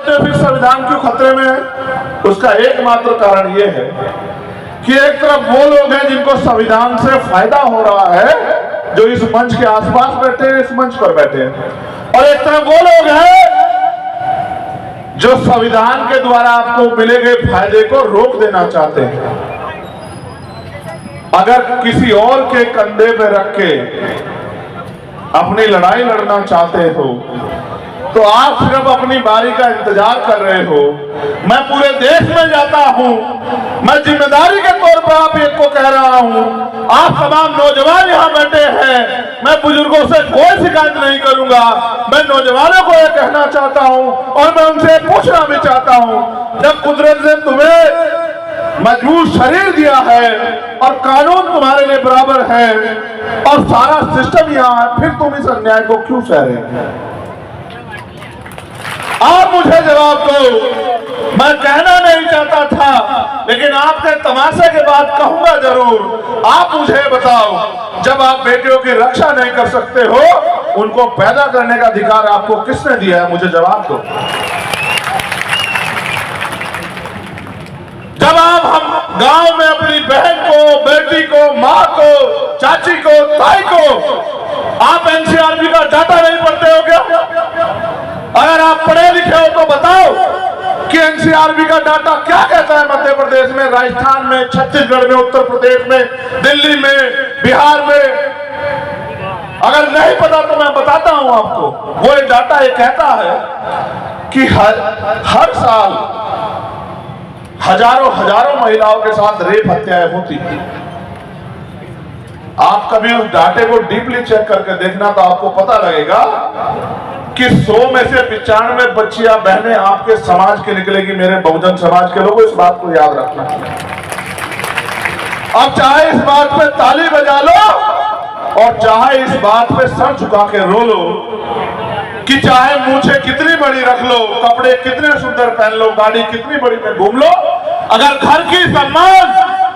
फिर संविधान क्यों खतरे में है? उसका एकमात्र कारण यह है कि एक तरफ वो लोग हैं जिनको संविधान से फायदा हो रहा है, जो इस मंच के आसपास बैठे हैं, इस मंच पर बैठे हैं, और एक तरफ वो लोग हैं जो संविधान के द्वारा आपको मिले गए फायदे को रोक देना चाहते हैं। अगर किसी और के कंधे पे रख के अपनी लड़ाई लड़ना चाहते हो तो आप सिर्फ अपनी बारी का इंतजार कर रहे हो। मैं पूरे देश में जाता हूं, मैं जिम्मेदारी के तौर पर आप एक को कह रहा हूं, आप तमाम नौजवान यहां बैठे हैं, मैं बुजुर्गों से कोई शिकायत नहीं करूंगा। मैं नौजवानों को यह कहना चाहता हूं और मैं उनसे पूछना भी चाहता हूं, जब कुदरत ने तुम्हें मजबूत शरीर दिया है और कानून तुम्हारे लिए बराबर है और सारा सिस्टम यहाँ है, फिर तुम इस अन्याय को क्यों सह रहे हैं? आप मुझे जवाब दो। मैं कहना नहीं चाहता था, लेकिन आपके तमाशे के बाद कहूंगा जरूर। आप मुझे बताओ, जब आप बेटियों की रक्षा नहीं कर सकते हो, उनको पैदा करने का अधिकार आपको किसने दिया है? मुझे जवाब दो। जब आप हम गांव में अपनी बहन को, बेटी को, माँ को, चाची को, ताई को, आप एनसीआरबी का डाटा नहीं पढ़ते हो क्या? अगर आप पढ़े लिखे हो तो बताओ कि एनसीआरबी का डाटा क्या कहता है मध्य प्रदेश में, राजस्थान में, छत्तीसगढ़ में, उत्तर प्रदेश में, दिल्ली में, बिहार में। अगर नहीं पता तो मैं बताता हूं आपको। वो डाटा ये कहता है कि हर साल हजारों महिलाओं के साथ रेप हत्याएं होती। आप कभी उस डाटे को डीपली चेक करके देखना तो आपको पता लगेगा कि 100 में से 95 बच्चियां बहनें आपके समाज की निकलेगी, मेरे बहुजन समाज के लोगों। इस बात को याद रखना। अब चाहे इस बात पे ताली बजा लो और चाहे इस बात पे सर झुका के रो लो कि चाहे मूछें कितनी बड़ी रख लो, कपड़े कितने सुंदर पहन लो, गाड़ी कितनी बड़ी में घूम लो, अगर घर की सम्मान,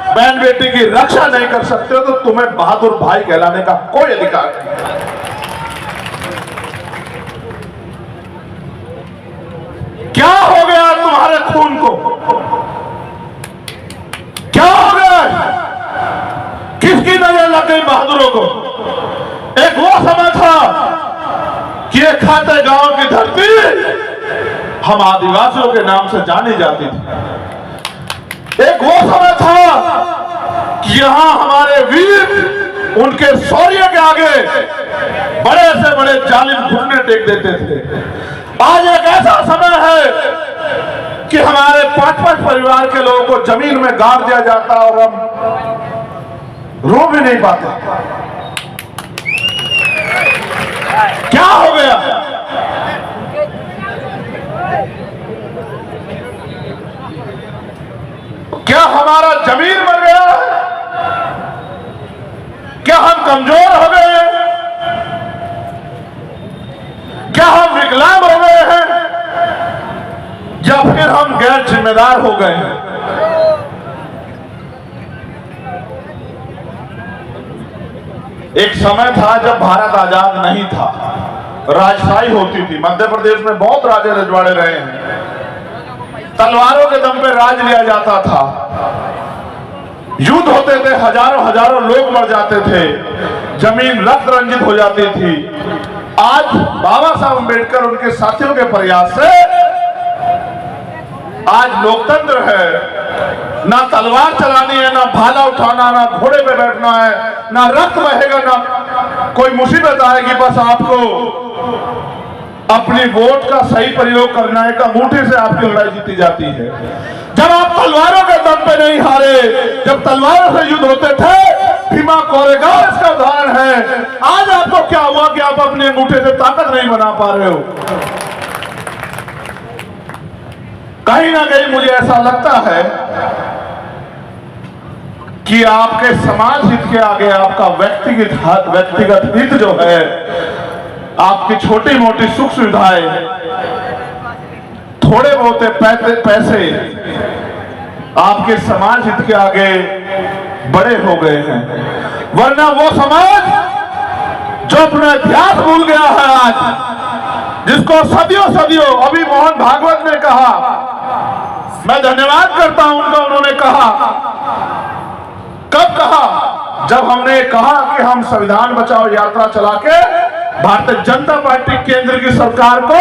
बहन बेटी की रक्षा नहीं कर सकते हो तो तुम्हें बहादुर भाई कहलाने का कोई अधिकार नहीं। क्या हो गया तुम्हारे खून को? क्या हो गया? किसकी नजर लग गई बहादुरों को? एक वो समय था कि ये खाते गांव की धरती हम आदिवासियों के नाम से जानी जाती थी। एक वो समय था कि यहां हमारे वीर उनके शौर्य के आगे बड़े से बड़े जालिम घुटने टेक देते थे। आज एक ऐसा समय है कि हमारे 5-5 परिवार के लोगों को जमीन में गाड़ दिया जाता और हम रो भी नहीं पाते। क्या हो गया? क्या हमारा जमीन मर गया है? क्या हम कमजोर हो गए हैं? क्या हम विकलांग हो गए हैं? या फिर हम गैर जिम्मेदार हो गए हैं? एक समय था जब भारत आजाद नहीं था, राजशाही होती थी। मध्य प्रदेश में बहुत राजे रजवाड़े रहे हैं, तलवारों के दम पे राज लिया जाता था, युद्ध होते थे, हजारों लोग मर जाते थे, जमीन रक्त रंजित हो जाती थी। आज बाबा साहब अम्बेडकर उनके साथियों के प्रयास से आज लोकतंत्र है। ना तलवार चलानी है, ना भाला उठाना, ना घोड़े पे बैठना है, ना रक्त बहेगा, ना कोई मुसीबत आएगी। बस आपको अपनी वोट का सही प्रयोग करना है, अंगूठे से आपकी लड़ाई जीती जाती है। जब आप तलवारों के दम पे नहीं हारे, जब तलवारों से युद्ध होते थे, भीमा कोरेगांव इसका उदाहरण है। आज आपको क्या हुआ कि आप अपने अंगूठे से ताकत नहीं बना पा रहे हो? कहीं ना कहीं मुझे ऐसा लगता है कि आपके समाज हित के आगे आपका व्यक्तिगत हित जो है, आपकी छोटी मोटी सुख सुविधाएं, थोड़े बहुत पैसे आपके समाज हित के आगे बड़े हो गए हैं। वरना वो समाज जो अपना इतिहास भूल गया है आज, जिसको सदियों अभी मोहन भागवत ने कहा? कब कहा? जब हमने कहा कि हम संविधान बचाओ यात्रा चला के भारतीय जनता पार्टी केंद्र की सरकार को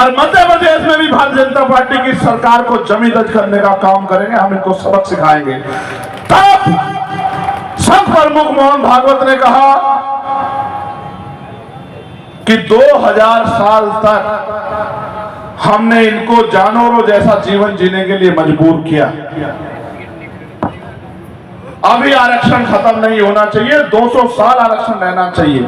और मध्य प्रदेश में भी भारतीय जनता पार्टी की सरकार को जमी दज करने का काम करेंगे, हम इनको सबक सिखाएंगे। तब संघ प्रमुख मोहन भागवत ने कहा कि 2000 साल तक हमने इनको जानवरों जैसा जीवन जीने के लिए मजबूर किया। अभी आरक्षण खत्म नहीं होना चाहिए, 200 साल आरक्षण रहना चाहिए।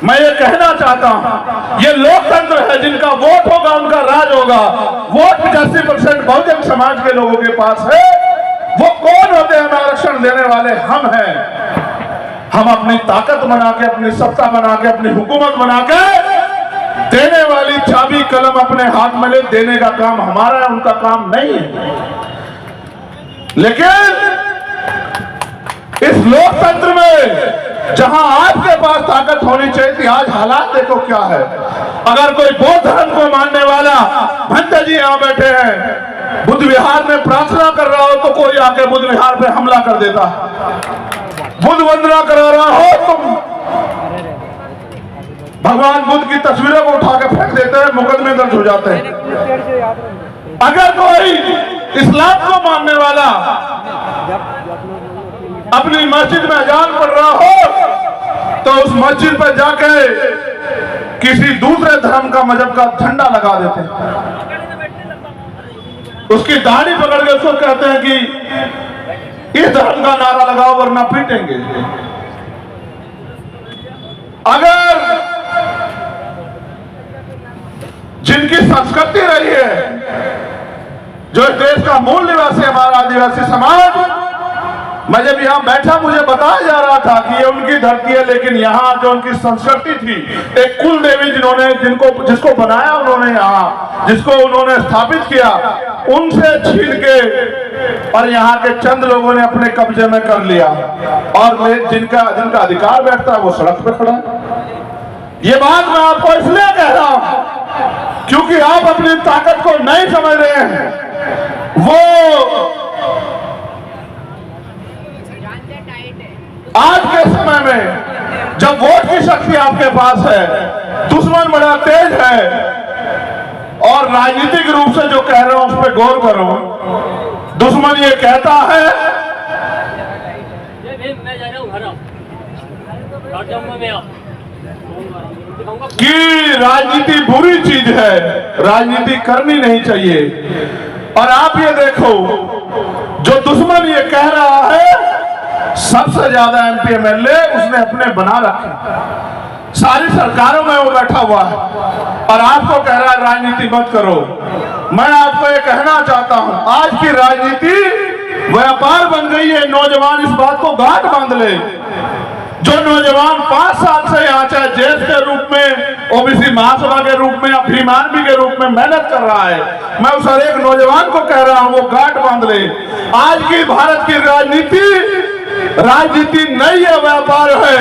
मैं ये कहना चाहता हूं, ये लोकतंत्र है, जिनका वोट होगा उनका राज होगा। वोट 85% बहुजन समाज के लोगों के पास है। वो कौन होते हैं आरक्षण देने वाले? हम हैं। हम अपनी ताकत बना के, अपनी सत्ता बना के, अपनी हुकूमत बना के देने वाली चाबी कलम अपने हाथ में ले देने का काम हमारा है, उनका काम नहीं है। लेकिन इस लोकतंत्र में जहां आपके पास ताकत होनी चाहिए थी, आज हालात देखो क्या है। अगर कोई बौद्ध धर्म को मानने वाला भंते जी यहां बैठे हैं, बुद्ध विहार में प्रार्थना कर रहा हो तो कोई आके बुद्ध विहार पे हमला कर देता। बुद्ध वंदना करा रहा हो तुम, भगवान बुद्ध की तस्वीरों को उठा के फेंक देते हैं, मुकदमे दर्ज हो जाते हैं। अगर कोई इस्लाम को मानने वाला अपनी मस्जिद में अजान पढ़ रहा हो तो उस मस्जिद पर जाके किसी दूसरे धर्म का मजहब का झंडा लगा देते हैं, उसकी दाढ़ी पकड़ के उसको कहते हैं कि इस धर्म का नारा लगाओ वरना पीटेंगे। अगर जिनकी संस्कृति रही है, जो इस देश का मूल निवासी हमारा आदिवासी समाज, मैं जब यहाँ बैठा मुझे बताया जा रहा था कि ये उनकी धरती है, लेकिन यहाँ जो उनकी संस्कृति थी, एक कुल देवी जिसको बनाया उन्होंने, यहाँ जिसको उन्होंने स्थापित किया, उनसे छीन के और यहाँ के चंद लोगों ने अपने कब्जे में कर लिया। और जिनका अधिकार बैठता है वो सड़क पे खड़ा है। ये बात मैं आपको इसलिए कह रहा हूं क्योंकि आप अपनी ताकत को नहीं समझ रहे हैं। वो आज के समय में जब वोट की शक्ति आपके पास है, दुश्मन बड़ा तेज है, और राजनीतिक रूप से जो कह रहा हूं उस पर गौर करो। दुश्मन ये कहता है कि राजनीति बुरी चीज है, राजनीति करनी नहीं चाहिए। और आप ये देखो, जो दुश्मन ये कह रहा है, सबसे ज्यादा MP MLA उसने अपने बना रखे, सारी सरकारों में वो बैठा हुआ है, और आपको कह रहा है राजनीति मत करो। मैं आपको ये कहना चाहता हूं, आज की राजनीति व्यापार बन गई है। नौजवान इस बात को गांठ बांध ले। जो नौजवान 5 साल से यहाँ चाहे जेल के रूप में, OBC महासभा के रूप में या भीम आर्मी के रूप में मेहनत कर रहा है, मैं उस हर एक नौजवान को कह रहा हूं वो गांठ बांध ले। आज की भारत की राजनीति नहीं है, व्यापार है।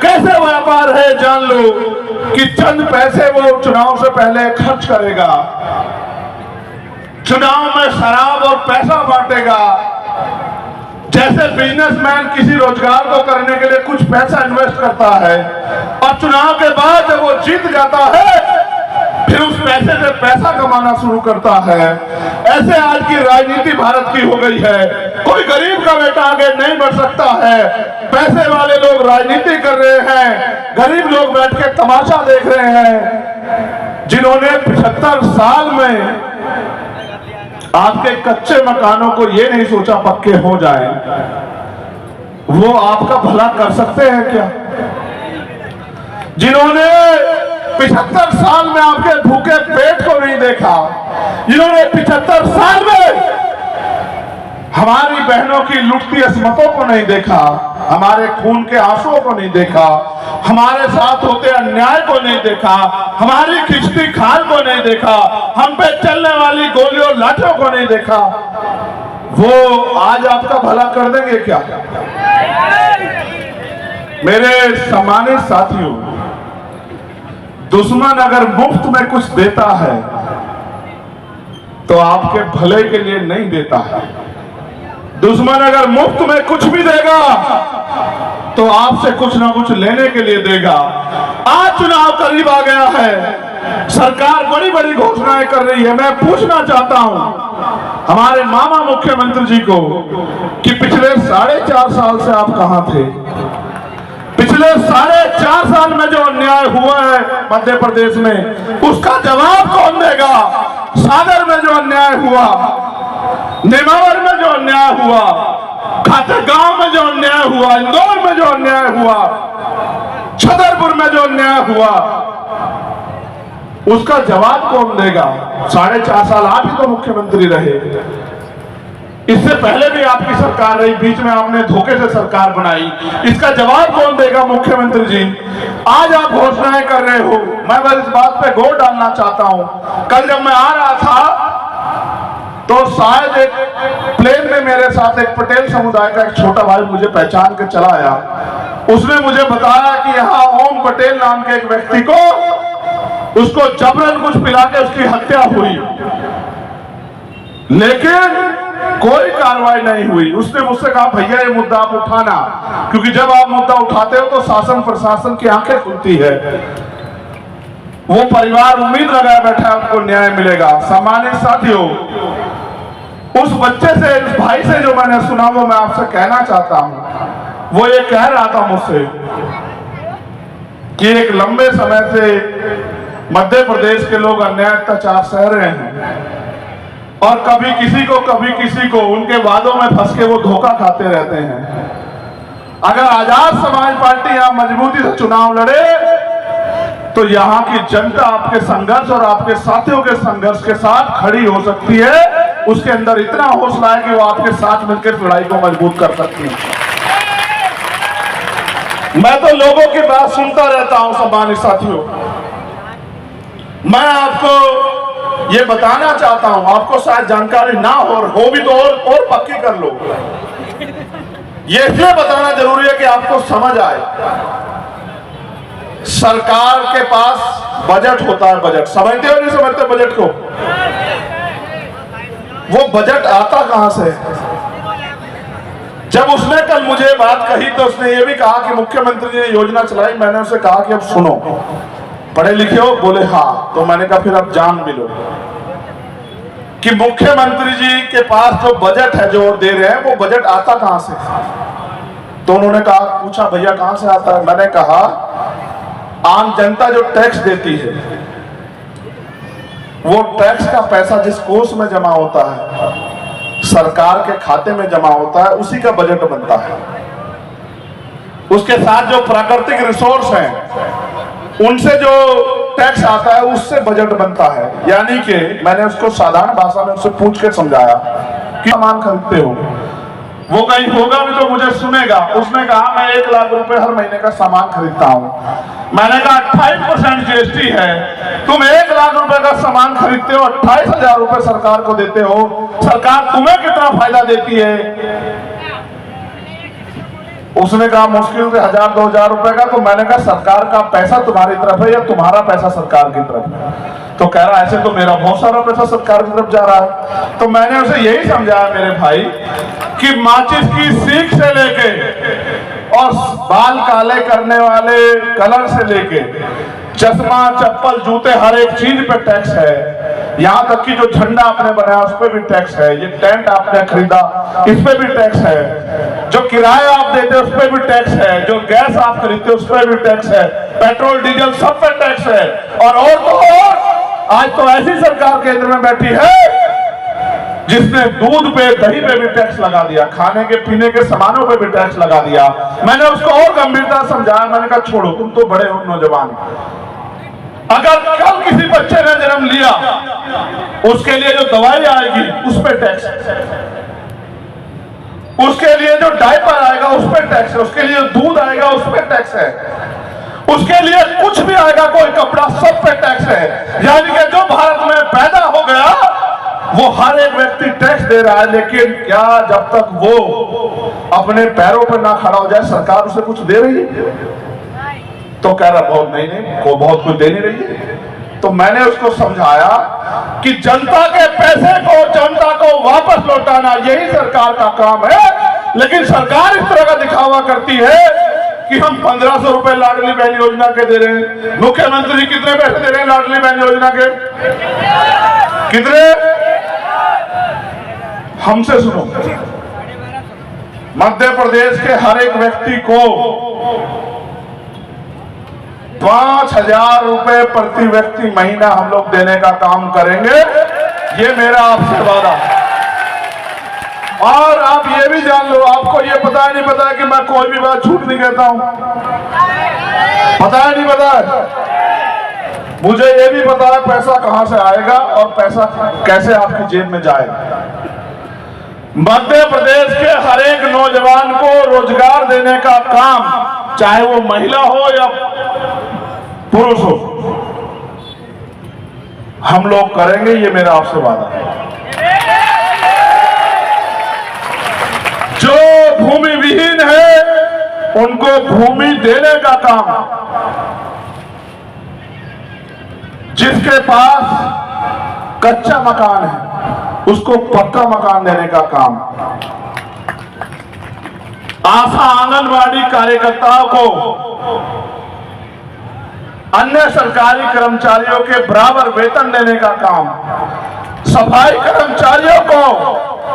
कैसे व्यापार है जान लो कि चंद पैसे वो चुनाव से पहले खर्च करेगा, चुनाव में शराब और पैसा बांटेगा। जैसे बिजनेसमैन किसी रोजगार को करने के लिए कुछ पैसा इन्वेस्ट करता है और चुनाव के बाद जब वो जीत जाता है फिर उस पैसे से पैसा कमाना शुरू करता है, ऐसे आज की राजनीति भारत की हो गई है। कोई गरीब का बेटा आगे नहीं बढ़ सकता है। पैसे वाले लोग राजनीति कर रहे हैं, गरीब लोग बैठ के तमाशा देख रहे हैं। जिन्होंने 75 साल में आपके कच्चे मकानों को ये नहीं सोचा पक्के हो जाए, वो आपका भला कर सकते हैं क्या? जिन्होंने 75 साल में आपके भूखे पेट को नहीं देखा, जिन्होंने 75 साल में हमारी बहनों की लुटती अस्मतों को नहीं देखा, हमारे खून के आंसुओं को नहीं देखा, हमारे साथ होते अन्याय को नहीं देखा, हमारी खिंचती खाल को नहीं देखा, हम पे चलने वाली गोलियों लाठों को नहीं देखा, वो आज आपका भला कर देंगे क्या? मेरे सम्मानित साथियों, दुश्मन अगर मुफ्त में कुछ देता है तो आपके भले के लिए नहीं देता है। दुश्मन अगर मुफ्त में कुछ भी देगा तो आपसे कुछ ना कुछ लेने के लिए देगा। आज चुनाव करीब आ गया है, सरकार बड़ी बड़ी घोषणाएं कर रही है। मैं पूछना चाहता हूं हमारे मामा मुख्यमंत्री जी को कि पिछले 4.5 साल से आप कहां थे? पिछले 4.5 साल में जो अन्याय हुआ है मध्य प्रदेश में, उसका जवाब कौन देगा? सागर में जो अन्याय हुआ, नेमावर में जो अन्याय हुआ, खातेगांव में जो अन्याय हुआ, इंदौर में जो अन्याय हुआ, छतरपुर में जो अन्याय हुआ, उसका जवाब कौन देगा? 4.5 साल आप ही तो मुख्यमंत्री रहे। इससे पहले भी आपकी सरकार रही, बीच में आपने धोखे से सरकार बनाई। इसका जवाब कौन देगा मुख्यमंत्री जी? आज आप घोषणाएं कर रहे हो, मैं बस इस बात पे जोर डालना चाहता हूं। कल जब मैं आ रहा था तो शायद एक प्लेन में मेरे साथ एक पटेल समुदाय का एक छोटा भाई मुझे पहचान के चला आया। उसने मुझे बताया कि यहाँ ओम पटेल नाम के एक व्यक्ति को, उसको जबरन कुछ पिला के उसकी हत्या हुई, लेकिन कोई कार्रवाई नहीं हुई। उसने मुझसे कहा भैया ये मुद्दा आप उठाना, क्योंकि जब आप मुद्दा उठाते हो तो शासन प्रशासन की आंखें खुलती है। वो परिवार उम्मीद लगाए बैठा है उनको न्याय मिलेगा। सम्मानित साथियों, उस बच्चे से, उस भाई से जो मैंने सुना वो मैं आपसे कहना चाहता हूं। वो ये कह रहा था मुझसे कि एक लंबे समय से मध्य प्रदेश के लोग अन्याय अत्याचार सह रहे हैं और कभी किसी को उनके वादों में फंस के वो धोखा खाते रहते हैं। अगर आजाद समाज पार्टी यहां मजबूती से चुनाव लड़े तो यहां की जनता आपके संघर्ष और आपके साथियों के संघर्ष के साथ खड़ी हो सकती है। उसके अंदर इतना हौसला है कि वो आपके साथ मिलकर लड़ाई को मजबूत कर सकती है। मैं तो लोगों की बात सुनता रहता हूं। सम्मानित साथियों, मैं आपको ये बताना चाहता हूं, आपको शायद जानकारी ना हो भी तो और पक्की कर लो। ये इसलिए बताना जरूरी है कि आपको समझ आए। सरकार के पास बजट होता है। बजट समझते हो नहीं समझते? बजट को, वो बजट आता कहां से? जब उसने कल मुझे बात कही तो उसने ये भी कहा कि मुख्यमंत्री जी ने योजना चलाई। मैंने उसे कहा कि अब सुनो, पढ़े लिखे हो? बोले हाँ। तो मैंने कहा फिर अब जान भी लो कि मुख्यमंत्री जी के पास जो बजट है जो दे रहे हैं वो बजट आता कहां से? तो उन्होंने कहा, पूछा भैया कहां से आता है? मैंने कहा आम जनता जो टैक्स देती है वो टैक्स का पैसा जिस कोष में जमा होता है, सरकार के खाते में जमा होता है, उसी का बजट बनता है। उसके साथ जो प्राकृतिक रिसोर्स हैं उनसे जो टैक्स आता है उससे बजट बनता है। यानी कि मैंने उसको साधारण भाषा में उससे पूछ के समझाया कि सामान खरीदते हो, वो कहीं होगा भी तो मुझे सुनेगा। उसने कहा मैं 1 लाख रुपए हर महीने का सामान खरीदता हूं। मैंने कहा 28% जीएसटी है, तुम 1 लाख रुपए का सामान खरीदते हो, 28,000 रुपए सरकार को देते हो, सरकार तुम्हें कितना फायदा देती है? उसने कहा मुश्किल से 1,000-2,000 रुपए का। तो मैंने कहा सरकार का पैसा तुम्हारी तरफ है या तुम्हारा पैसा सरकार की तरफ है? तो कह रहा ऐसे तो मेरा बहुत सारा पैसा सरकार की तरफ जा रहा है। तो मैंने उसे यही समझाया मेरे भाई कि माचिस की सीख से लेके और बाल काले करने वाले कलर से लेके चश्मा, चप्पल, जूते, हर एक चीज पे टैक्स है। यहाँ तक कि जो झंडा आपने बनाया उस पर भी टैक्स है, ये टेंट आपने खरीदा इस पे भी टैक्स है, जो किराया आप देते उस पे भी टैक्स है, जो गैस आप खरीदते उस पे भी टैक्स है, पेट्रोल डीजल सब पे टैक्स है। और तो और आज तो ऐसी सरकार केंद्र में बैठी है जिसने दूध पे, दही पे भी टैक्स लगा दिया, खाने के पीने के सामानों पे भी टैक्स लगा दिया। मैंने उसको और गंभीरता समझाया। मैंने कहा छोड़ो, तुम तो बड़े हो नौजवान, अगर कल किसी बच्चे ने जन्म लिया उसके लिए जो दवाई आएगी उस पर टैक्स, उसके लिए जो डायपर आएगा उस पर टैक्स है, उसके लिए दूध आएगा उस पर टैक्स है, उसके लिए कुछ भी आएगा कोई कपड़ा सब पे टैक्स है। यानी कि जो भारत में पैदा हो गया वो हर एक व्यक्ति टैक्स दे रहा है। लेकिन क्या जब तक वो अपने पैरों पर ना खड़ा हो जाए सरकार उसे कुछ दे रही है? तो कह रहा बहुत नहीं को बहुत कुछ दे नहीं रही है। तो मैंने उसको समझाया कि जनता के पैसे को जनता को वापस लौटाना यही सरकार सरकार का काम है। लेकिन सरकार इस तरह का दिखावा करती है कि हम 1500 रुपए लाडली बहन योजना के दे रहे हैं। मुख्यमंत्री कितने पैसे दे रहे हैं लाडली बहन योजना के? कितने? हमसे सुनो। मध्य प्रदेश के हर एक व्यक्ति को 5000 रुपए प्रति व्यक्ति महीना हम लोग देने का काम करेंगे। ये मेरा आपसे वादा है। और आप ये भी जान लो, आपको ये पता है नहीं पता है कि मैं कोई भी बात झूठ नहीं कहता हूं? पता है नहीं पता है? मुझे ये भी पता है पैसा कहां से आएगा और पैसा कैसे आपकी जेब में जाएगा। मध्य प्रदेश के हर एक नौजवान को रोजगार देने का काम, चाहे वो महिला हो या पुरुष हो, हम लोग करेंगे। ये मेरा आपसे वादा है। जो भूमि विहीन है उनको भूमि देने का काम, जिसके पास कच्चा मकान है उसको पक्का मकान देने का काम, आशा आंगनवाड़ी कार्यकर्ताओं को अन्य सरकारी कर्मचारियों के बराबर वेतन देने का काम, सफाई कर्मचारियों को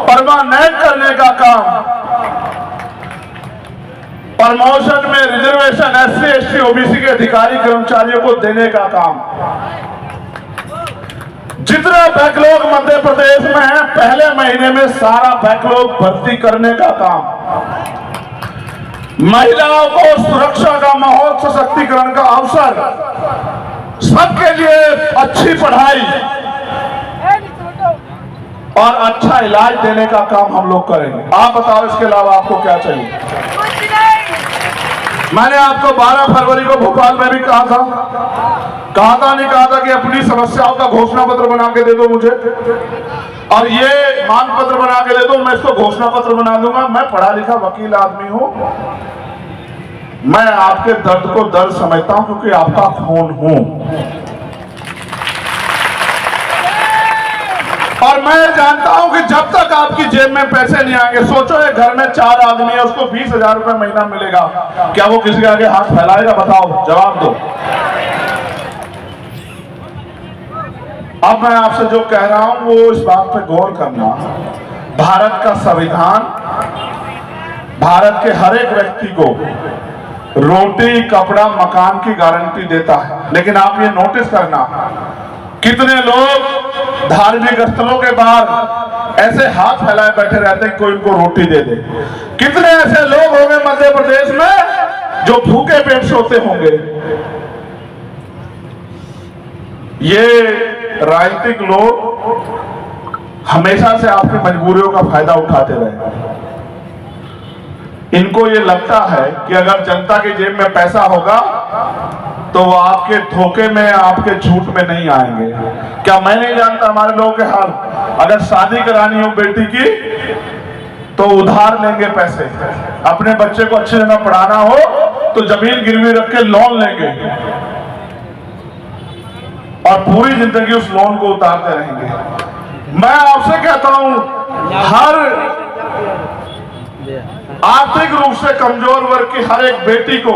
परमानेंट करने का काम, प्रमोशन में रिजर्वेशन एससी एसटी ओबीसी के अधिकारी कर्मचारियों को देने का काम, जितना बैकलॉग मध्य प्रदेश में है पहले महीने में सारा बैकलॉग भर्ती करने का काम, महिलाओं को सुरक्षा का माहौल, सशक्तिकरण का अवसर, सबके लिए अच्छी पढ़ाई और अच्छा इलाज देने का काम हम लोग करेंगे। आप बताओ इसके अलावा आपको क्या चाहिए? मैंने आपको 12 फरवरी को भोपाल में भी कहा था नहीं कहा था कि अपनी समस्याओं का घोषणा पत्र बना के दे दो मुझे, और ये मांग पत्र बना के दे दो, मैं इसको घोषणा पत्र बना दूंगा। मैं पढ़ा लिखा वकील आदमी हूं, मैं आपके दर्द को दर्द समझता हूं क्योंकि आपका खून हूं, और मैं जानता हूं कि जब तक आपकी जेब में पैसे नहीं आएंगे, सोचो एक घर में 4 आदमी है, उसको 20,000 रुपए महीना मिलेगा, क्या वो किसी के आगे हाथ फैलाएगा? बताओ, जवाब दो। अब मैं आपसे जो कह रहा हूं वो इस बात पे गौर करना, भारत का संविधान भारत के हर एक व्यक्ति को रोटी, कपड़ा, मकान की गारंटी देता है। लेकिन आप ये नोटिस करना, कितने लोग धार्मिक स्थलों के बाहर ऐसे हाथ फैलाए बैठे रहते हैं कोई उनको रोटी दे दे। कितने ऐसे लोग होंगे मध्य प्रदेश में जो भूखे पेट सोते होंगे। ये राजनीतिक लोग हमेशा से आपकी मजबूरियों का फायदा उठाते रहे। इनको ये लगता है कि अगर जनता की जेब में पैसा होगा तो वो आपके धोखे में, आपके झूठ में नहीं आएंगे। क्या मैं नहीं जानता हमारे लोगों के हाल? अगर शादी करानी हो बेटी की तो उधार लेंगे पैसे, अपने बच्चे को अच्छी जगह पढ़ाना हो तो जमीन गिरवी रख के लोन लेंगे और पूरी जिंदगी उस लोन को उतारते रहेंगे। मैं आपसे कहता हूं, हर आर्थिक रूप से कमजोर वर्ग की हर एक बेटी को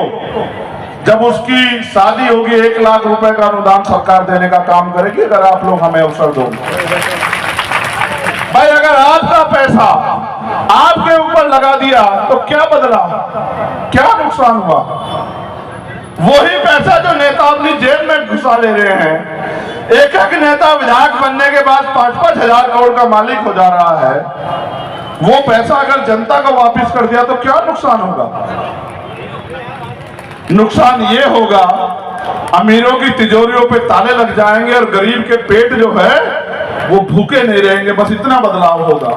जब उसकी शादी होगी 1 लाख रुपए का अनुदान सरकार देने का काम करेगी, अगर आप लोग हमें अवसर दो। भाई अगर आपका पैसा आपके ऊपर लगा दिया तो क्या बदला, क्या नुकसान हुआ? वही पैसा जो नेता अपनी जेब में घुसा ले रहे हैं, एक एक नेता विधायक बनने के बाद 5-5 हजार करोड़ का मालिक हो जा रहा है, वो पैसा अगर जनता को वापस कर दिया तो क्या नुकसान होगा? नुकसान ये होगा, अमीरों की तिजोरियों पे ताले लग जाएंगे और गरीब के पेट जो है वो भूखे नहीं रहेंगे। बस इतना बदलाव होगा।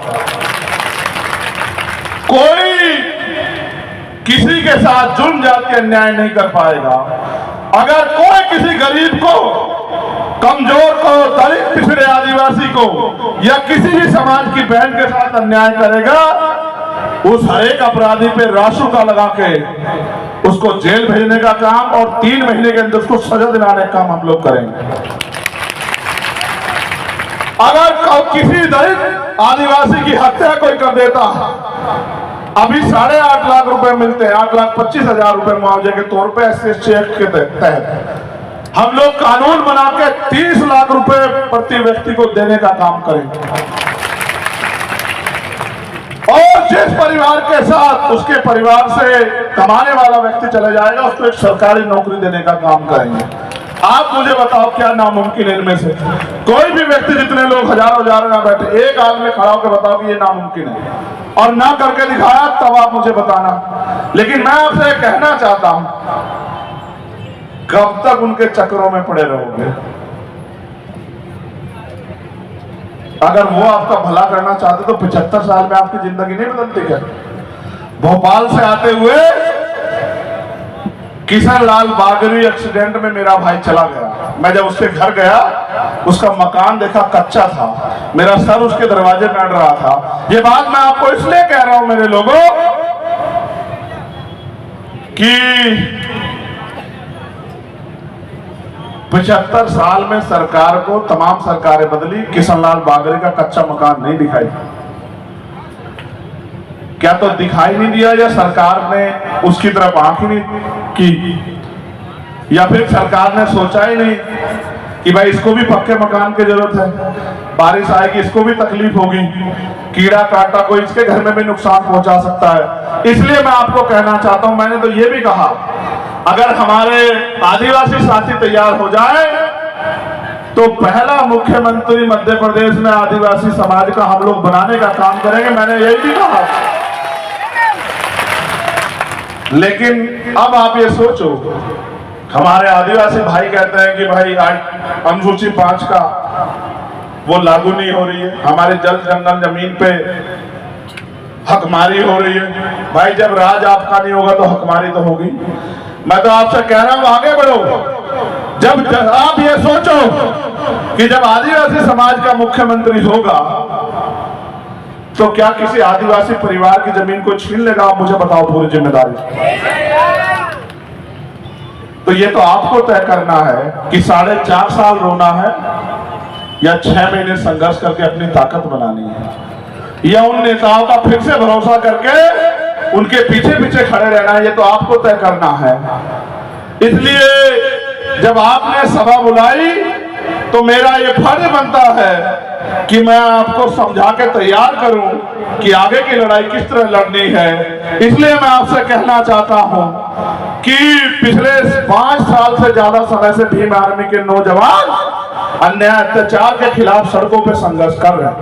कोई किसी के साथ जुल्म जात के अन्याय नहीं कर पाएगा। अगर कोई किसी गरीब को, कमजोर को, दलित, पिछड़े, आदिवासी को या किसी भी समाज की बहन के साथ अन्याय करेगा, उस हर एक अपराधी पे रासू का लगा के उसको जेल भेजने का काम और 3 महीने के अंदर उसको सजा दिलाने का काम हम लोग करेंगे। अगर किसी दलित आदिवासी की हत्या कोई कर देता, अभी 8.5 लाख रुपए मिलते हैं, 8,25,000 रुपए मुआवजे के तौर पे SC/ST एक्ट के तहत। हम लोग कानून बना के 30 लाख रुपए प्रति व्यक्ति को देने का काम करेंगे, और जिस परिवार के साथ उसके परिवार से कमाने वाला व्यक्ति चला जाएगा उसको एक सरकारी नौकरी देने का काम करेंगे। आप मुझे बताओ क्या नामुमकिन है इनमें से? कोई भी व्यक्ति, जितने लोग हजारों हजारों ना बैठे, एक आदमी खड़ा होकर बताओ कि ये नामुमकिन है, और ना करके दिखाया तब आप मुझे बताना। लेकिन मैं आपसे कहना चाहता हूं, कब तक उनके चक्रों में पड़े रहोगे? अगर वो आपका भला करना चाहते तो 75 साल में आपकी जिंदगी नहीं बदलती क्या? भोपाल से आते हुए किशन लाल बागरी एक्सीडेंट में मेरा भाई चला गया। मैं जब उसके घर गया, उसका मकान देखा, कच्चा था, मेरा सर उसके दरवाजे में अड़ रहा था। ये बात मैं आपको इसलिए कह रहा हूं मेरे लोगों कि 75 साल में सरकार को तमाम सरकारें बदली, किशन लाल बागरी का कच्चा मकान नहीं दिखाई। क्या तो दिखाई नहीं दिया, या सरकार ने उसकी तरफ आंख ही नहीं की, या फिर सरकार ने सोचा ही नहीं कि भाई इसको भी पक्के मकान की जरूरत है, बारिश आएगी इसको भी तकलीफ होगी, कीड़ा काटा कोई इसके घर में भी नुकसान पहुंचा सकता है। इसलिए मैं आपको कहना चाहता हूं, मैंने तो ये भी कहा, अगर हमारे आदिवासी साथी तैयार हो जाए तो पहला मुख्यमंत्री मध्य प्रदेश में आदिवासी समाज का हम लोग बनाने का काम करेंगे। मैंने यही भी कहा। लेकिन अब आप ये सोचो, हमारे आदिवासी भाई कहते हैं कि भाई अनुसूची 5 का वो लागू नहीं हो रही है, हमारे जल जंगल जमीन पे हकमारी हो रही है। भाई जब राज आपका नहीं होगा तो हकमारी तो होगी। मैं तो आपसे कह रहा हूं आगे बढ़ो। जब आप ये सोचो कि जब आदिवासी समाज का मुख्यमंत्री होगा तो क्या किसी आदिवासी परिवार की जमीन को छीन लेगा? आप मुझे बताओ पूरी जिम्मेदारी। तो ये तो आपको तय करना है कि 4.5 साल रोना है या 6 महीने संघर्ष करके अपनी ताकत बनानी है, या उन नेताओं का फिर से भरोसा करके उनके पीछे पीछे खड़े रहना है। ये तो आपको तय करना है। इसलिए जब आपने सभा बुलाई तो मेरा ये फर्ज बनता है कि मैं आपको समझा के तैयार करूं कि आगे की लड़ाई किस तरह लड़नी है। इसलिए मैं आपसे कहना चाहता हूं कि पिछले 5 साल से ज्यादा समय से भीम आर्मी के नौजवान अन्याय अत्याचार के खिलाफ सड़कों पे संघर्ष कर रहे हैं।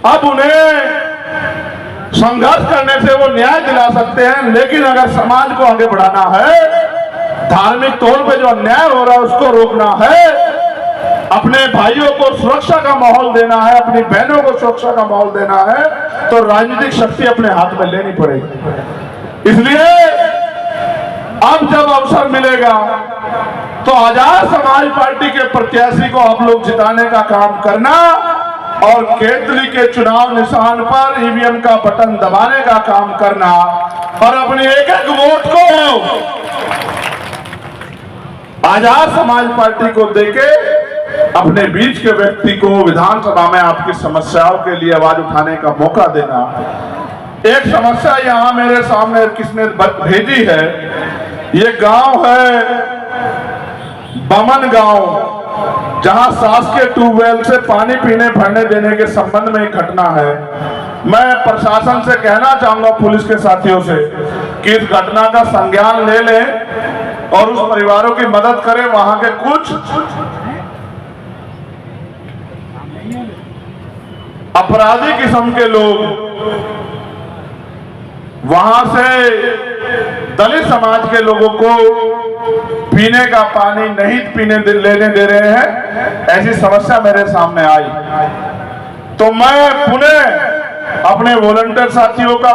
अब उन्हें संघर्ष करने से वो न्याय दिला सकते हैं, लेकिन अगर समाज को आगे बढ़ाना है, धार्मिक तौर पे जो अन्याय हो रहा है उसको रोकना है, अपने भाइयों को सुरक्षा का माहौल देना है, अपनी बहनों को सुरक्षा का माहौल देना है, तो राजनीतिक शक्ति अपने हाथ में लेनी पड़ेगी। इसलिए अब जब अवसर मिलेगा तो आजाद समाज पार्टी के प्रत्याशी को आप लोग जिताने का काम करना और केंद्रीय के चुनाव निशान पर ईवीएम का बटन दबाने का काम करना और अपने एक एक वोट को आजाद समाज पार्टी को देके अपने बीच के व्यक्ति को विधानसभा में आपकी समस्याओं के लिए आवाज उठाने का मौका देना। एक समस्या यहां मेरे सामने किसने भेजी है, ये गांव है बमन गांव, जहां शासकीय ट्यूबवेल से पानी पीने भरने देने के संबंध में एक घटना है। मैं प्रशासन से कहना चाहूंगा, पुलिस के साथियों से, कि इस घटना का संज्ञान ले लें और उस परिवारों की मदद करें। वहां के कुछ अपराधी किस्म के लोग वहां से दलित समाज के लोगों को पीने का पानी नहीं लेने दे रहे हैं। ऐसी समस्या मेरे सामने आई तो मैं पुनः अपने वॉलंटियर साथियों का,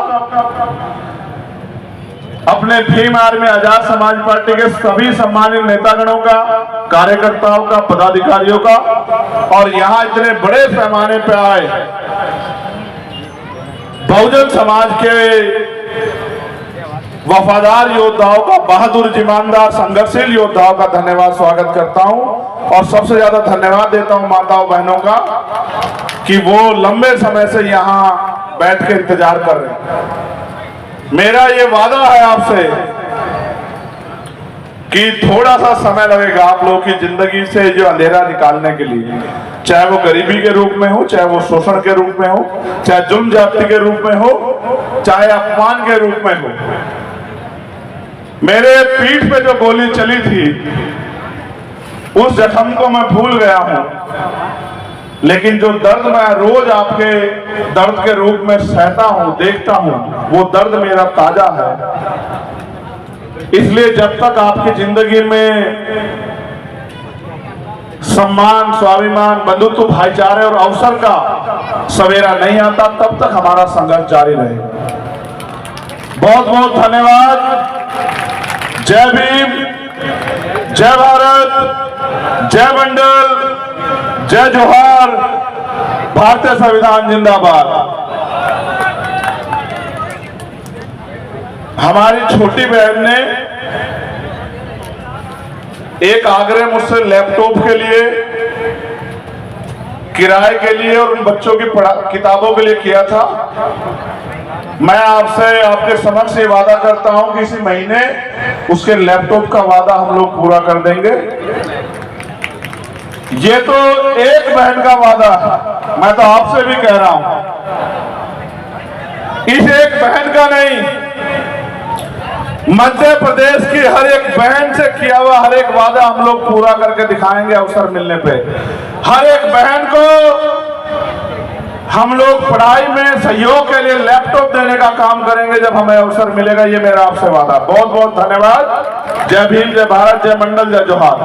अपने भीम आर्मी आजाद समाज पार्टी के सभी सम्मानित नेतागणों का, कार्यकर्ताओं का, पदाधिकारियों का, और यहां इतने बड़े पैमाने पर आए बहुजन समाज के वफादार योद्धाओं का, बहादुर ईमानदार संघर्षशील योद्धाओं का धन्यवाद स्वागत करता हूं। और सबसे ज्यादा धन्यवाद देता हूं माताओं बहनों का कि वो लंबे समय से यहां बैठ के इंतजार कर रहे हैं। मेरा ये वादा है आपसे कि थोड़ा सा समय लगेगा आप लोगों की जिंदगी से जो अंधेरा निकालने के लिए, चाहे वो गरीबी के रूप में हो, चाहे वो शोषण के रूप में हो, चाहे जुल्म ज्यादती के रूप में हो, चाहे अपमान के रूप में हो। मेरे पीठ पे जो गोली चली थी उस जख्म को मैं भूल गया हूं, लेकिन जो दर्द मैं रोज आपके दर्द के रूप में सहता हूं, देखता हूं, वो दर्द मेरा ताजा है। इसलिए जब तक आपकी जिंदगी में सम्मान, स्वाभिमान, बंधुत्व, भाईचारे और अवसर का सवेरा नहीं आता, तब तक हमारा संघर्ष जारी रहेगा। बहुत बहुत धन्यवाद। जय भीम, जय भारत, जय मंडल, जय जोहार, भारतीय संविधान जिंदाबाद। हमारी छोटी बहन ने एक आग्रह मुझसे लैपटॉप के लिए, किराए के लिए और उन बच्चों की किताबों के लिए किया था। मैं आपसे आपके समक्ष ये वादा करता हूं कि इसी महीने उसके लैपटॉप का वादा हम लोग पूरा कर देंगे। ये तो एक बहन का वादा है, मैं तो आपसे भी कह रहा हूं, इस एक बहन का नहीं, मध्य प्रदेश की हर एक बहन से किया हुआ हर एक वादा हम लोग पूरा करके दिखाएंगे अवसर मिलने पे। हर एक बहन को हम लोग पढ़ाई में सहयोग के लिए लैपटॉप देने का काम करेंगे जब हमें अवसर मिलेगा। ये मेरा आपसे वादा। बहुत बहुत धन्यवाद। जय भीम, जय भारत, जय मंडल, जय जोहार।